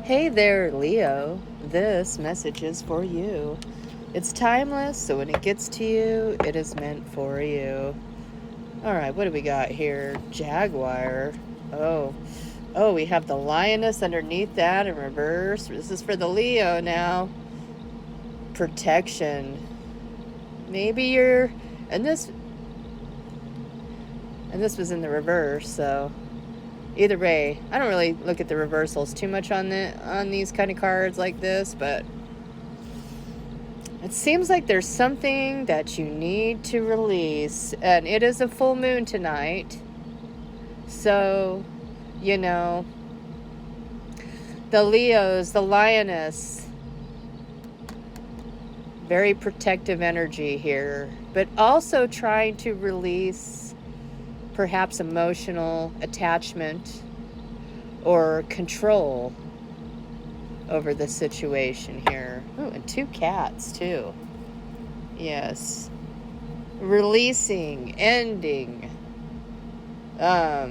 Hey there, Leo. This message is for you. It's timeless, so when it gets to you, it is meant for you. All right, what do we got here? Jaguar. Oh, we have the lioness underneath that in reverse. This is for the Leo now. Protection. Maybe you're, and this was in the reverse, so either way, I don't really look at the reversals too much on these kind of cards like this, but it seems like there's something that you need to release, and it is a full moon tonight. So, the Leos, the lioness, very protective energy here, but also trying to release perhaps emotional attachment or control over the situation here. Oh, and 2 cats too. Yes. Releasing, ending. Yeah,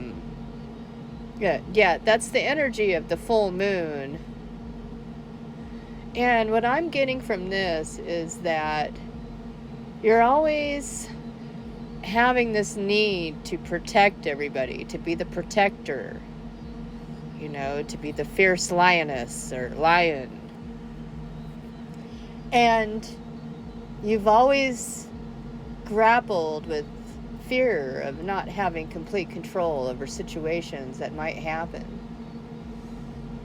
that's the energy of the full moon. And what I'm getting from this is that you're always having this need to protect everybody, to be the protector, to be the fierce lioness or lion. And you've always grappled with fear of not having complete control over situations that might happen.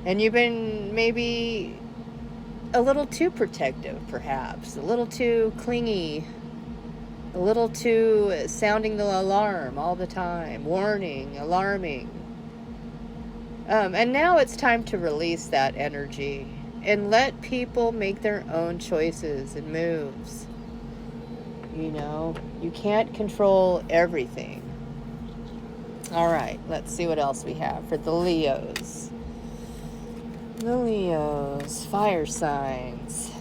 And you've been maybe a little too protective, perhaps, a little too clingy, a little too sounding the alarm all the time, warning, alarming. And now it's time to release that energy and let people make their own choices and moves. You can't control everything. All right, let's see what else we have for the Leos. The Leos, fire signs,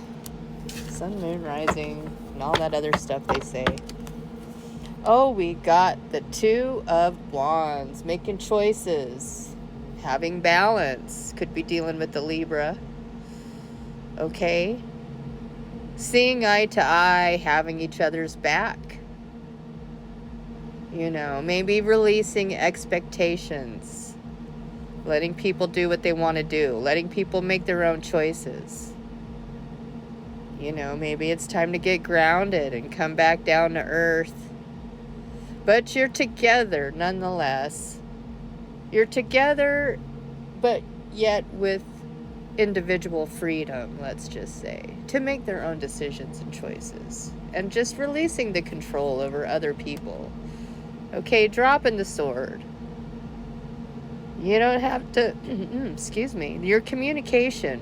sun, moon, rising, and all that other stuff they say. Oh, we got the 2 of Wands, making choices, having balance. Could be dealing with the Libra. Okay. Seeing eye to eye, having each other's back. Maybe releasing expectations. Letting people do what they want to do. Letting people make their own choices. Maybe it's time to get grounded and come back down to earth. But you're together nonetheless. You're together, but yet with individual freedom, let's just say, to make their own decisions and choices. And just releasing the control over other people. Okay, dropping the sword. You don't have to, excuse me, your communication,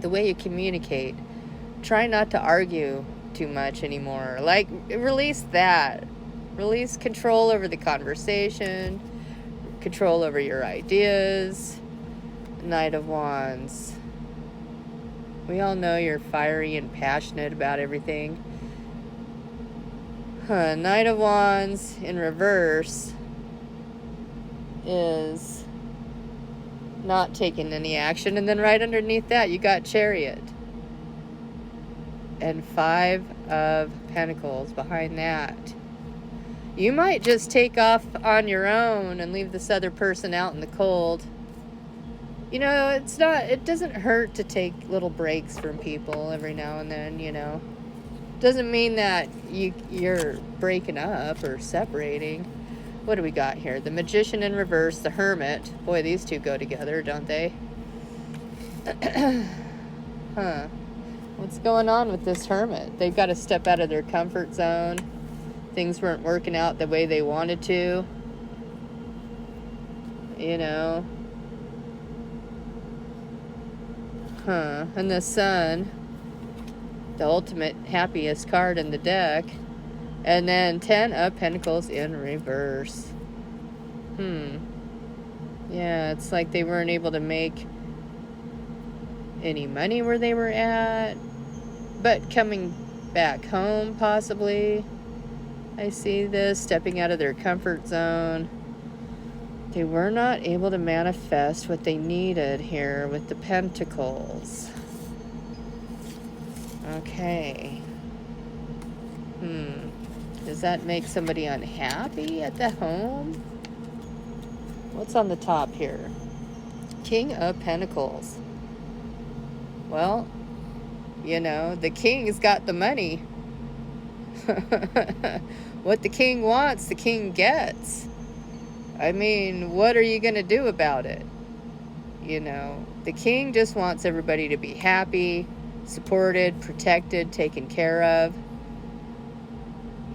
the way you communicate, try not to argue too much anymore. Like, release that. Release control over the conversation, control over your ideas. Knight of Wands. We all know you're fiery and passionate about everything. Knight of Wands in reverse is not taking any action. And then right underneath that, you got Chariot. And 5 of Pentacles behind that. You might just take off on your own and leave this other person out in the cold. It doesn't hurt to take little breaks from people every now and then, Doesn't mean that you're breaking up or separating. What do we got here? The Magician in reverse, the Hermit. Boy, these two go together, don't they? What's going on with this Hermit? They've got to step out of their comfort zone. Things weren't working out the way they wanted to. And the Sun, the ultimate happiest card in the deck. And then 10 of Pentacles in reverse. Yeah, it's like they weren't able to make any money where they were at. But coming back home, possibly. I see this, stepping out of their comfort zone. They were not able to manifest what they needed here with the Pentacles. Okay. Does that make somebody unhappy at the home? What's on the top here? King of Pentacles. Well, you know, the king's got the money. What the king wants, the king gets. I mean, what are you going to do about it? You know, the king just wants everybody to be happy, supported, protected, taken care of.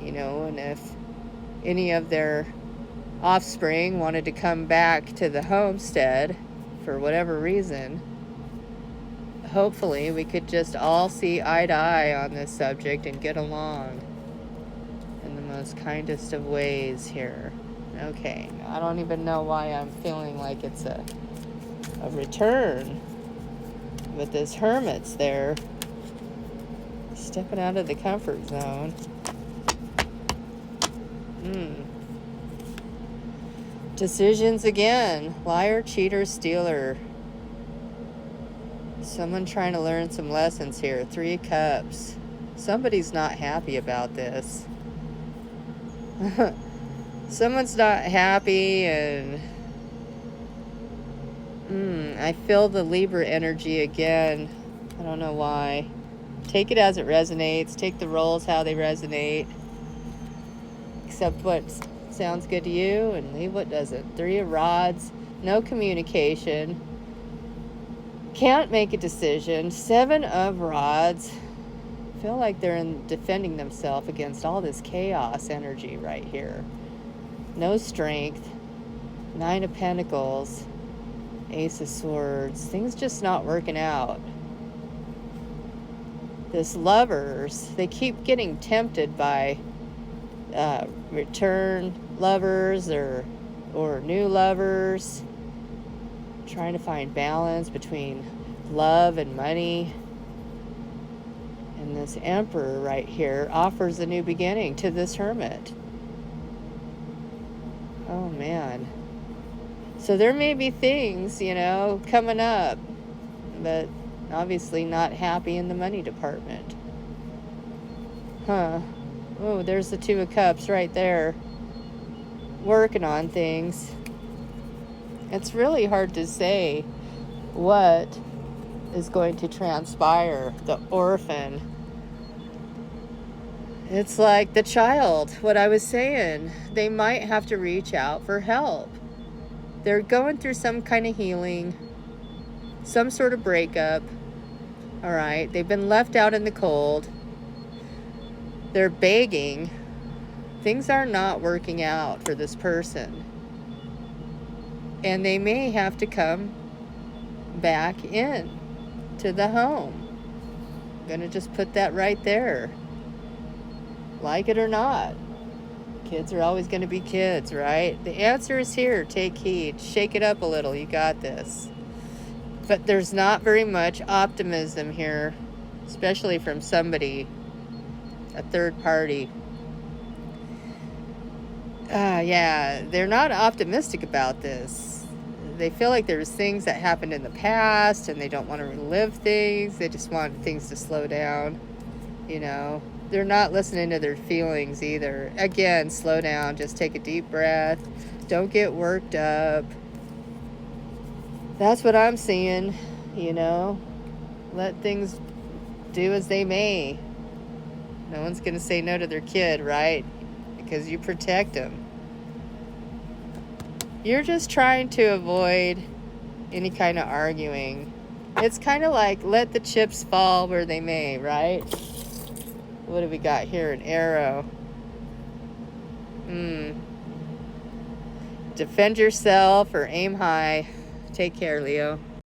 You know, and if any of their offspring wanted to come back to the homestead for whatever reason, hopefully we could just all see eye to eye on this subject and get along in the most kindest of ways here. Okay, I don't even know why I'm feeling like it's a return, but this Hermit's there, stepping out of the comfort zone. Decisions again. Liar, cheater, stealer. Someone trying to learn some lessons here. 3 of Cups. Somebody's not happy about this. Someone's not happy, and I feel the Libra energy again. I don't know why. Take it as it resonates. Take the roles how they resonate. Accept what sounds good to you and leave what doesn't. 3 of Rods. No communication. Can't make a decision. 7 of Rods. Feel like they're defending themselves against all this chaos energy right here. No strength. 9 of Pentacles. Ace of Swords. Things just not working out. This Lovers, they keep getting tempted by return lovers or new lovers, trying to find balance between love and money. And this Emperor right here offers a new beginning to this Hermit. Oh man. So there may be things, you know, coming up, but obviously not happy in the money department. Oh, there's the 2 of Cups right there. Working on things. It's really hard to say what is going to transpire. The Orphan. It's like the child, what I was saying. They might have to reach out for help. They're going through some kind of healing, some sort of breakup. All right, they've been left out in the cold. They're begging. Things are not working out for this person. And they may have to come back in to the home. I'm going to just put that right there. Like it or not. Kids are always going to be kids, right? The answer is here. Take heed. Shake it up a little. You got this. But there's not very much optimism here, especially from somebody, a third party. Yeah, they're not optimistic about this. They feel like there's things that happened in the past and they don't want to relive things. They just want things to slow down, you know. They're not listening to their feelings either. Again, slow down. Just take a deep breath. Don't get worked up. That's what I'm seeing, you know. Let things do as they may. No one's going to say no to their kid, right? Because you protect them. You're just trying to avoid any kind of arguing. It's kind of like let the chips fall where they may, right? What do we got here? An arrow. Defend yourself or aim high. Take care, Leo.